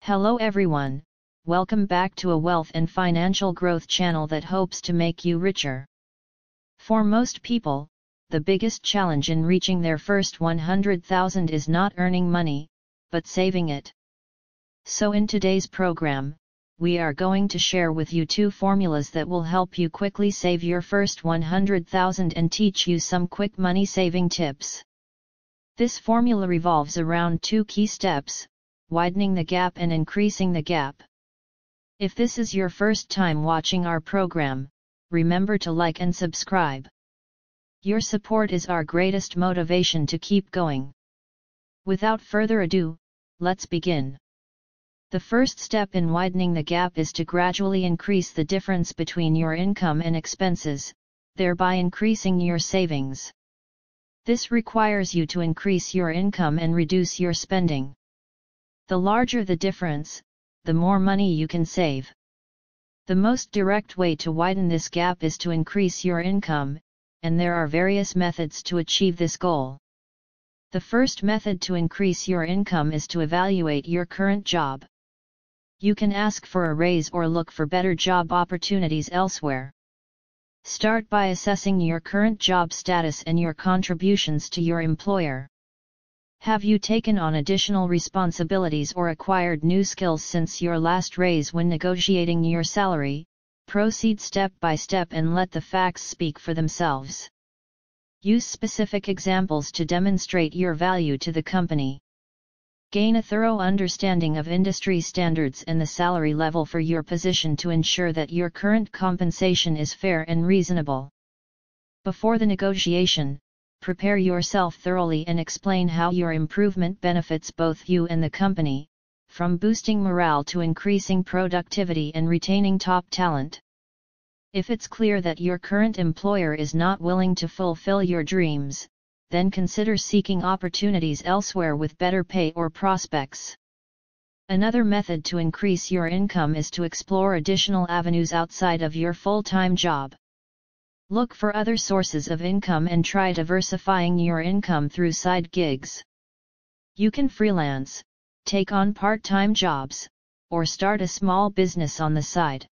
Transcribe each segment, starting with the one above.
Hello everyone, welcome back to a wealth and financial growth channel that hopes to make you richer. For most people, the biggest challenge in reaching their first 100,000 is not earning money, but saving it. So in today's program, we are going to share with you two formulas that will help you quickly save your first 100,000 and teach you some quick money saving tips. This formula revolves around two key steps: widening the gap and increasing the gap. If this is your first time watching our program, remember to like and subscribe. Your support is our greatest motivation to keep going. Without further ado, let's begin. The first step in widening the gap is to gradually increase the difference between your income and expenses, thereby increasing your savings. This requires you to increase your income and reduce your spending. The larger the difference, the more money you can save. The most direct way to widen this gap is to increase your income, and there are various methods to achieve this goal. The first method to increase your income is to evaluate your current job. You can ask for a raise or look for better job opportunities elsewhere. Start by assessing your current job status and your contributions to your employer. Have you taken on additional responsibilities or acquired new skills since your last raise? When negotiating your salary, proceed step by step and let the facts speak for themselves. Use specific examples to demonstrate your value to the company. Gain a thorough understanding of industry standards and the salary level for your position to ensure that your current compensation is fair and reasonable. Before the negotiation, prepare yourself thoroughly and explain how your improvement benefits both you and the company, from boosting morale to increasing productivity and retaining top talent. If it's clear that your current employer is not willing to fulfill your dreams, then consider seeking opportunities elsewhere with better pay or prospects. Another method to increase your income is to explore additional avenues outside of your full-time job. Look for other sources of income and try diversifying your income through side gigs. You can freelance, take on part-time jobs, or start a small business on the side.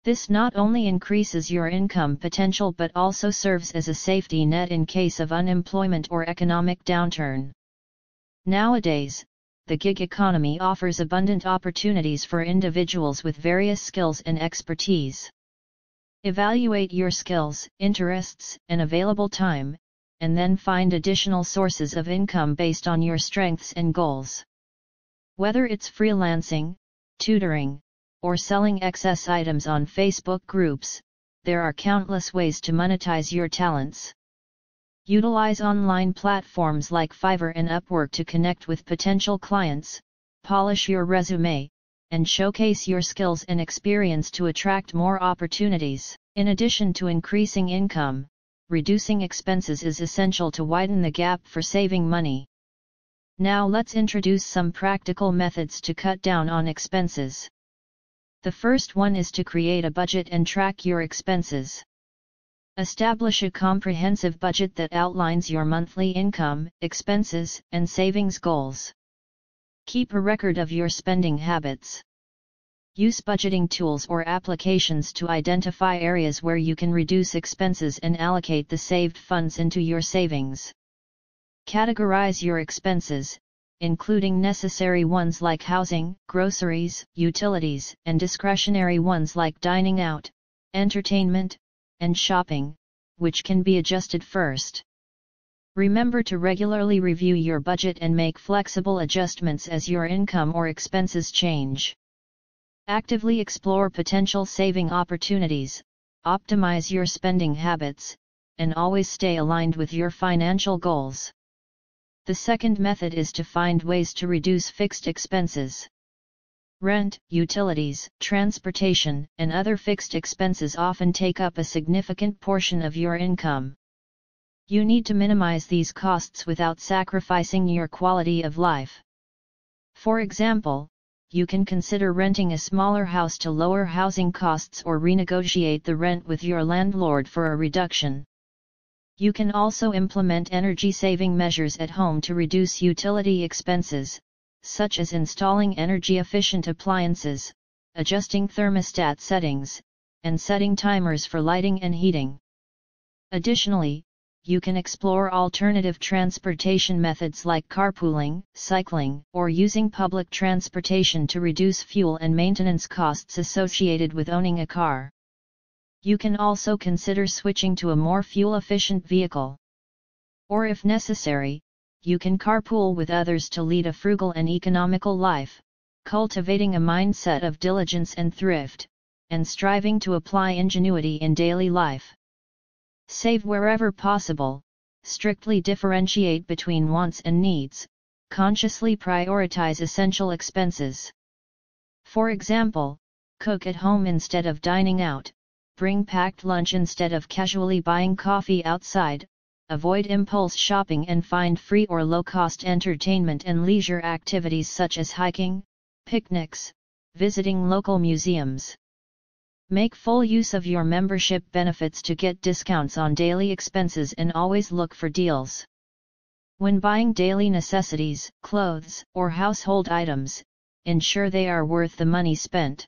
This not only increases your income potential but also serves as a safety net in case of unemployment or economic downturn. Nowadays, the gig economy offers abundant opportunities for individuals with various skills and expertise. Evaluate your skills, interests, and available time, and then find additional sources of income based on your strengths and goals. Whether it's freelancing, tutoring, or selling excess items on Facebook groups, there are countless ways to monetize your talents. Utilize online platforms like Fiverr and Upwork to connect with potential clients, polish your resume, and showcase your skills and experience to attract more opportunities. In addition to increasing income, reducing expenses is essential to widen the gap for saving money. Now let's introduce some practical methods to cut down on expenses. The first one is to create a budget and track your expenses. Establish a comprehensive budget that outlines your monthly income, expenses, and savings goals. Keep a record of your spending habits. Use budgeting tools or applications to identify areas where you can reduce expenses and allocate the saved funds into your savings. Categorize your expenses, including necessary ones like housing, groceries, utilities, and discretionary ones like dining out, entertainment, and shopping, which can be adjusted first. Remember to regularly review your budget and make flexible adjustments as your income or expenses change. Actively explore potential saving opportunities, optimize your spending habits, and always stay aligned with your financial goals. The second method is to find ways to reduce fixed expenses. Rent, utilities, transportation, and other fixed expenses often take up a significant portion of your income. You need to minimize these costs without sacrificing your quality of life. For example, you can consider renting a smaller house to lower housing costs or renegotiate the rent with your landlord for a reduction. You can also implement energy-saving measures at home to reduce utility expenses, such as installing energy-efficient appliances, adjusting thermostat settings, and setting timers for lighting and heating. Additionally, you can explore alternative transportation methods like carpooling, cycling, or using public transportation to reduce fuel and maintenance costs associated with owning a car. You can also consider switching to a more fuel-efficient vehicle. Or if necessary, you can carpool with others to lead a frugal and economical life, cultivating a mindset of diligence and thrift, and striving to apply ingenuity in daily life. Save wherever possible, strictly differentiate between wants and needs, consciously prioritize essential expenses. For example, cook at home instead of dining out, bring packed lunch instead of casually buying coffee outside, avoid impulse shopping and find free or low-cost entertainment and leisure activities such as hiking, picnics, visiting local museums. Make full use of your membership benefits to get discounts on daily expenses and always look for deals. When buying daily necessities, clothes, or household items, ensure they are worth the money spent.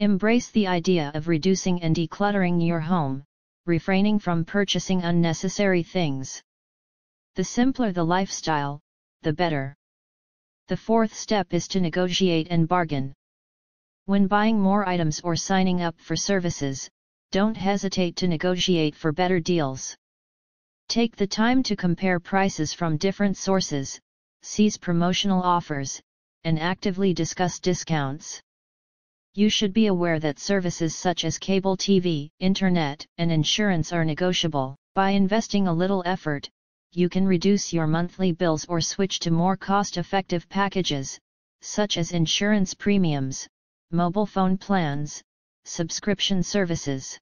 Embrace the idea of reducing and decluttering your home, refraining from purchasing unnecessary things. The simpler the lifestyle, the better. The fourth step is to negotiate and bargain. When buying more items or signing up for services, don't hesitate to negotiate for better deals. Take the time to compare prices from different sources, seize promotional offers, and actively discuss discounts. You should be aware that services such as cable TV, internet, and insurance are negotiable. By investing a little effort, you can reduce your monthly bills or switch to more cost-effective packages, such as insurance premiums, mobile phone plans, subscription services.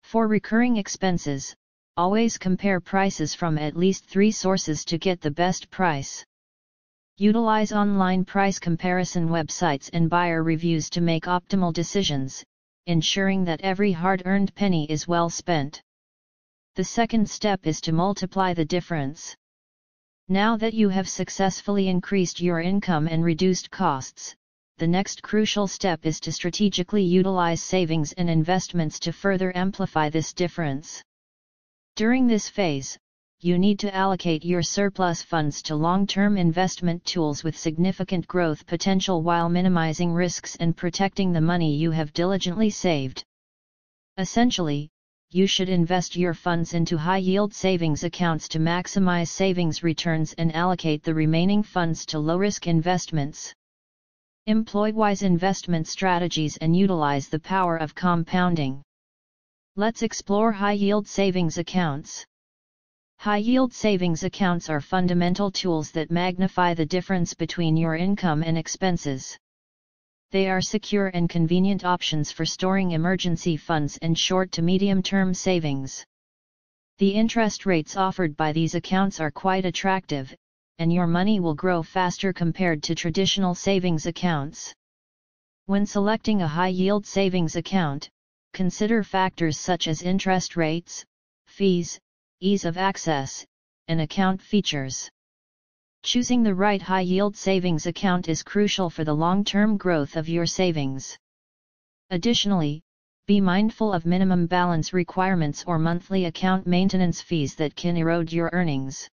For recurring expenses, always compare prices from at least 3 sources to get the best price. Utilize online price comparison websites and buyer reviews to make optimal decisions, ensuring that every hard-earned penny is well spent. The second step is to multiply the difference. Now that you have successfully increased your income and reduced costs, the next crucial step is to strategically utilize savings and investments to further amplify this difference. During this phase, you need to allocate your surplus funds to long-term investment tools with significant growth potential while minimizing risks and protecting the money you have diligently saved. Essentially, you should invest your funds into high-yield savings accounts to maximize savings returns and allocate the remaining funds to low-risk investments. Employ wise investment strategies and utilize the power of compounding. Let's explore high-yield savings accounts. High-yield savings accounts are fundamental tools that magnify the difference between your income and expenses. They are secure and convenient options for storing emergency funds and short to medium-term savings. The interest rates offered by these accounts are quite attractive, and your money will grow faster compared to traditional savings accounts. When selecting a high-yield savings account, consider factors such as interest rates, fees, ease of access, and account features. Choosing the right high-yield savings account is crucial for the long-term growth of your savings. Additionally, be mindful of minimum balance requirements or monthly account maintenance fees that can erode your earnings.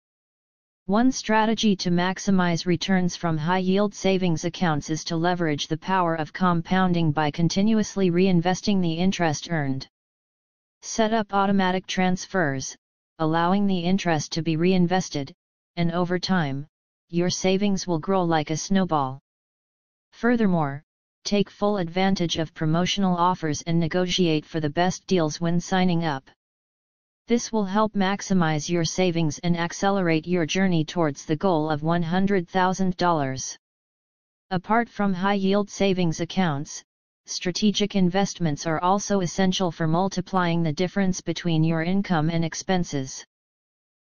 One strategy to maximize returns from high-yield savings accounts is to leverage the power of compounding by continuously reinvesting the interest earned. Set up automatic transfers, allowing the interest to be reinvested, and over time, your savings will grow like a snowball. Furthermore, take full advantage of promotional offers and negotiate for the best deals when signing up. This will help maximize your savings and accelerate your journey towards the goal of $100,000. Apart from high-yield savings accounts, strategic investments are also essential for multiplying the difference between your income and expenses.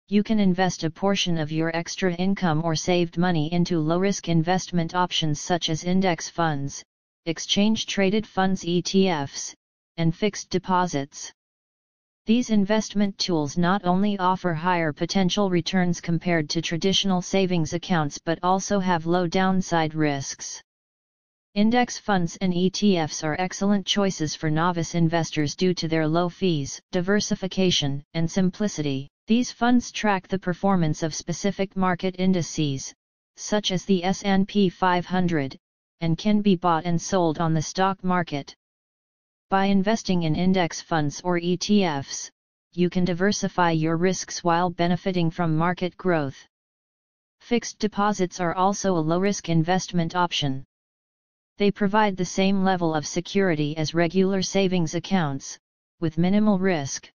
You can invest a portion of your extra income or saved money into low-risk investment options such as index funds, exchange-traded funds (ETFs), and fixed deposits. These investment tools not only offer higher potential returns compared to traditional savings accounts but also have low downside risks. Index funds and ETFs are excellent choices for novice investors due to their low fees, diversification, and simplicity. These funds track the performance of specific market indices, such as the S&P 500, and can be bought and sold on the stock market. By investing in index funds or ETFs, you can diversify your risks while benefiting from market growth. Fixed deposits are also a low-risk investment option. They provide the same level of security as regular savings accounts, with minimal risk.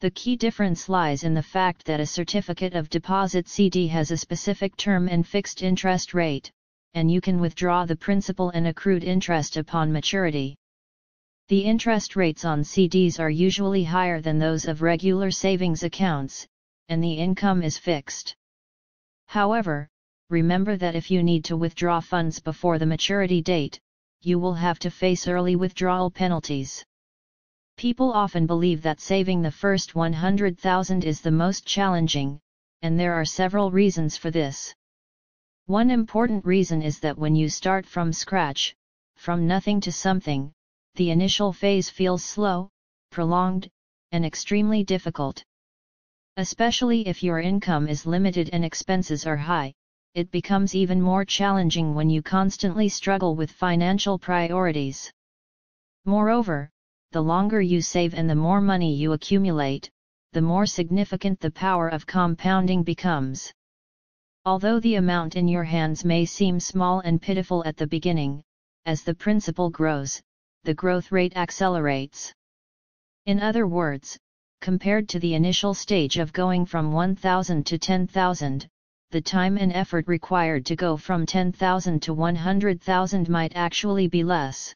The key difference lies in the fact that a certificate of deposit CD has a specific term and fixed interest rate, and you can withdraw the principal and accrued interest upon maturity. The interest rates on CDs are usually higher than those of regular savings accounts, and the income is fixed. However, remember that if you need to withdraw funds before the maturity date, you will have to face early withdrawal penalties. People often believe that saving the first 100,000 is the most challenging, and there are several reasons for this. One important reason is that when you start from scratch, from nothing to something, the initial phase feels slow, prolonged, and extremely difficult. Especially if your income is limited and expenses are high, it becomes even more challenging when you constantly struggle with financial priorities. Moreover, the longer you save and the more money you accumulate, the more significant the power of compounding becomes. Although the amount in your hands may seem small and pitiful at the beginning, as the principal grows, the growth rate accelerates. In other words, compared to the initial stage of going from 1,000 to 10,000, the time and effort required to go from 10,000 to 100,000 might actually be less.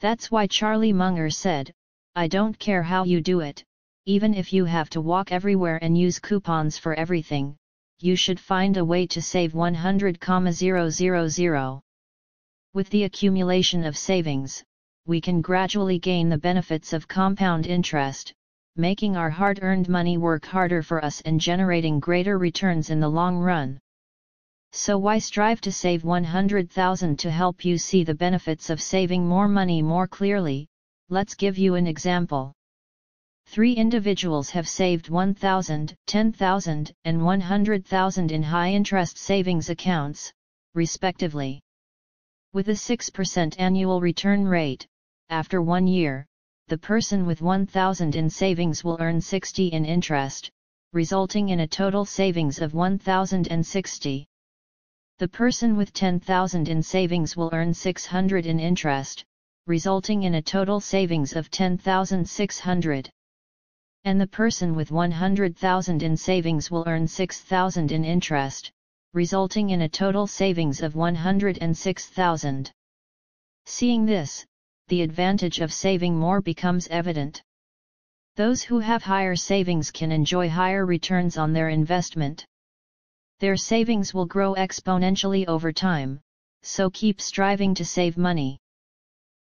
That's why Charlie Munger said, "I don't care how you do it, even if you have to walk everywhere and use coupons for everything, you should find a way to save 100,000. With the accumulation of savings, we can gradually gain the benefits of compound interest, making our hard-earned money work harder for us and generating greater returns in the long run. So why strive to save 100,000? To help you see the benefits of saving more money more clearly, let's give you an example. 3 individuals have saved 1,000, 10,000, and 100,000 in high-interest savings accounts, respectively. With a 6% annual return rate, after 1 year, the person with 1,000 in savings will earn 60 in interest, resulting in a total savings of 1,060. The person with 10,000 in savings will earn 600 in interest, resulting in a total savings of 10,600. And the person with 100,000 in savings will earn 6,000 in interest, resulting in a total savings of 106,000. Seeing this, the advantage of saving more becomes evident. Those who have higher savings can enjoy higher returns on their investment. Their savings will grow exponentially over time, so keep striving to save money.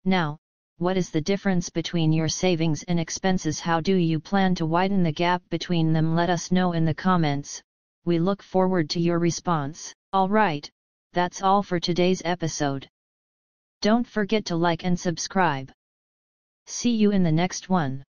Now, what is the difference between your savings and expenses? How do you plan to widen the gap between them? Let us know in the comments. We look forward to your response. Alright, that's all for today's episode. Don't forget to like and subscribe. See you in the next one.